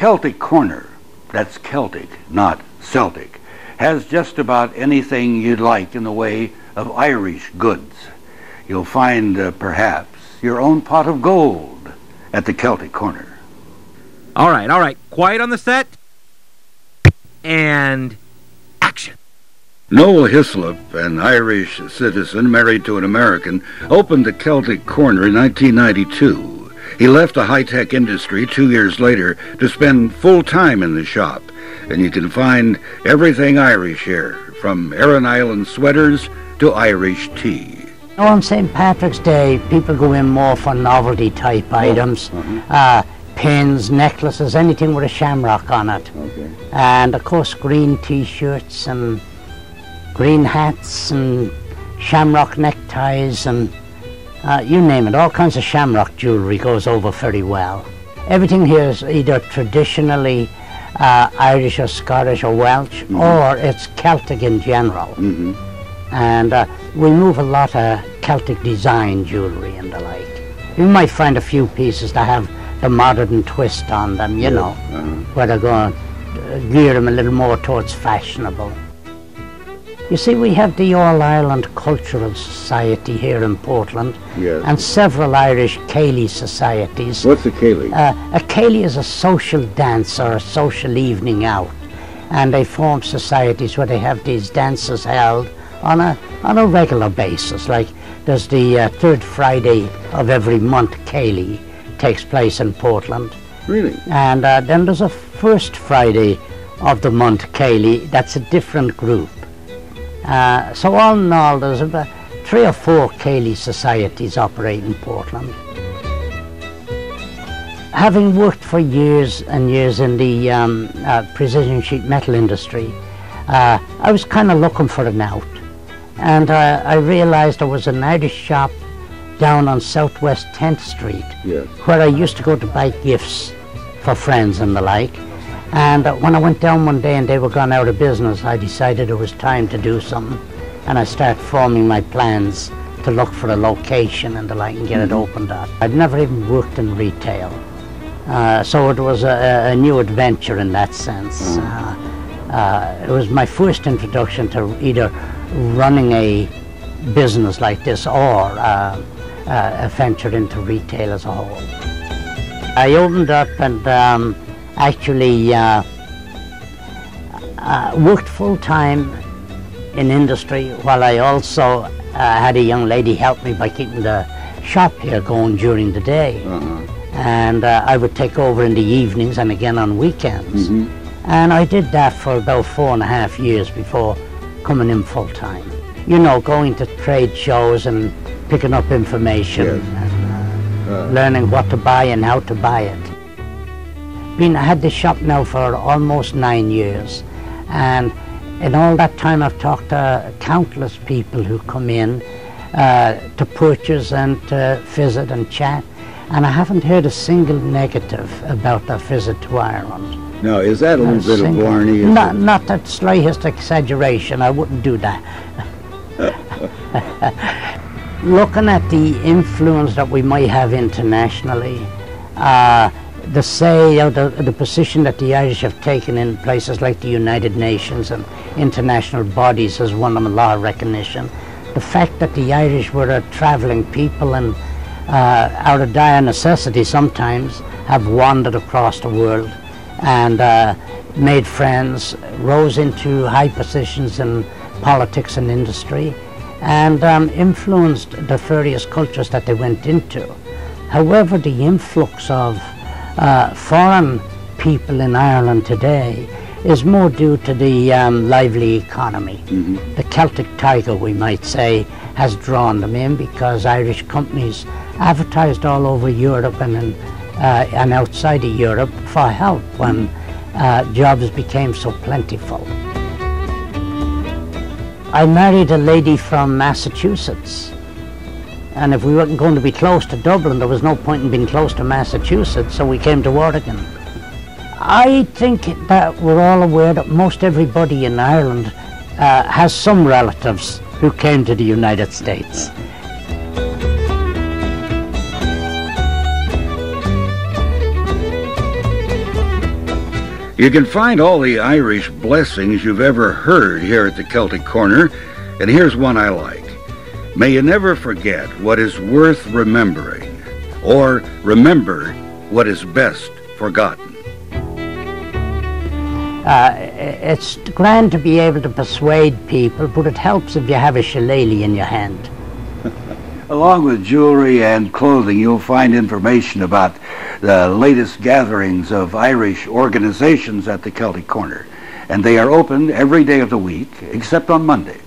Celtic Corner, that's Celtic, not Celtic, has just about anything you'd like in the way of Irish goods. You'll find, perhaps, your own pot of gold at the Celtic Corner. All right. Quiet on the set. And action. Noel Hislop, an Irish citizen married to an American, opened the Celtic Corner in 1992. He left the high-tech industry 2 years later to spend full time in the shop. And you can find everything Irish here, from Aran Island sweaters to Irish tea. On St. Patrick's Day, people go in more for novelty-type items. Pins, necklaces, anything with a shamrock on it. Okay. And, of course, green T-shirts and green hats and shamrock neckties and you name it. All kinds of shamrock jewellery goes over very well. Everything here is either traditionally Irish or Scottish or Welsh, or it's Celtic in general. And we move a lot of Celtic design jewellery and the like. You might find a few pieces that have the modern twist on them, you know, where they're going to gear them a little more towards fashionable. You see, we have the All-Ireland Cultural Society here in Portland, and several Irish Ceilidh societies. What's a Ceilidh? A Ceilidh is a social dance or a social evening out, and they form societies where they have these dances held on a regular basis. Like there's the third Friday of every month Ceilidh takes place in Portland. Really? And then there's a first Friday of the month Ceilidh, that's a different group. So all in all, there's about 3 or 4 Ceilidh societies operate in Portland. Having worked for years and years in the precision sheet metal industry, I was kind of looking for an out. And I realized there was an Irish shop down on Southwest 10th Street, where I used to go to buy gifts for friends and the like. And when I went down one day and they were gone out of business, I decided it was time to do something. And I started forming my plans to look for a location and the like and get it opened up. I'd never even worked in retail. So it was a new adventure in that sense. It was my first introduction to either running a business like this or a venture into retail as a whole. I opened up and actually worked full-time in industry while I also had a young lady help me by keeping the shop here going during the day. And I would take over in the evenings and again on weekends. And I did that for about 4.5 years before coming in full-time. You know, going to trade shows and picking up information and learning what to buy and how to buy it. I had this shop now for almost 9 years, and in all that time I've talked to countless people who come in to purchase and to visit and chat, and I haven't heard a single negative about their visit to Ireland. Now, is that a little bit of blarney? Not the slightest exaggeration. I wouldn't do that. Looking at the influence that we might have internationally, the position that the Irish have taken in places like the United Nations and international bodies has won them a lot of recognition. The fact that the Irish were a travelling people and out of dire necessity sometimes have wandered across the world and made friends, rose into high positions in politics and industry, and influenced the various cultures that they went into. However, the influx of foreign people in Ireland today is more due to the lively economy. The Celtic tiger, we might say, has drawn them in because Irish companies advertised all over Europe and outside of Europe for help when jobs became so plentiful. I married a lady from Massachusetts, and if we weren't going to be close to Dublin, there was no point in being close to Massachusetts, so we came to Oregon. I think that we're all aware that most everybody in Ireland has some relatives who came to the United States. You can find all the Irish blessings you've ever heard here at the Celtic Corner, and here's one I like. May you never forget what is worth remembering, or remember what is best forgotten. It's grand to be able to persuade people, but it helps if you have a shillelagh in your hand. Along with jewelry and clothing, you'll find information about the latest gatherings of Irish organizations at the Celtic Corner. And they are open every day of the week, except on Monday.